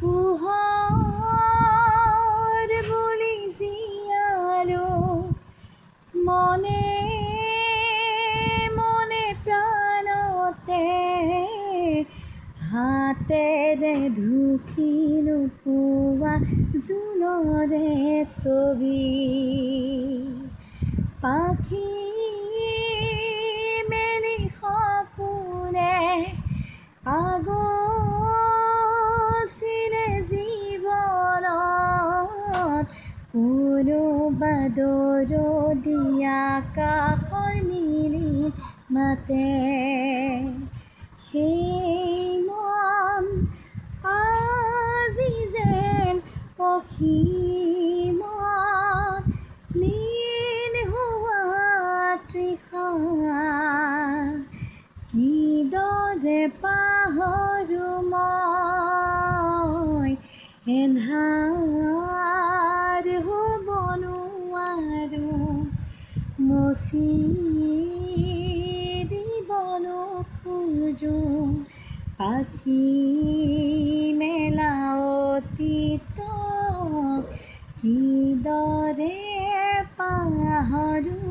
পোহৰ বুলি জীয়ালো মনে মনে প্ৰাণতে হাতেৰে ঢুকি নোপোৱা জোনৰে ছবি পাখি মেলি সপোনে আগচিলে জীৱনত কোনোবা দৰদীয়া কাষৰ নীলি মাতে সেই মন আজি যেন অসীমত লীন হোৱা তৃষা কিদৰে পাহৰো মই এন্ধাৰ হ'ব নোৱাৰো মচি দিব নোখোজো পাখি মেলা অতীতক কিদৰে পাহৰো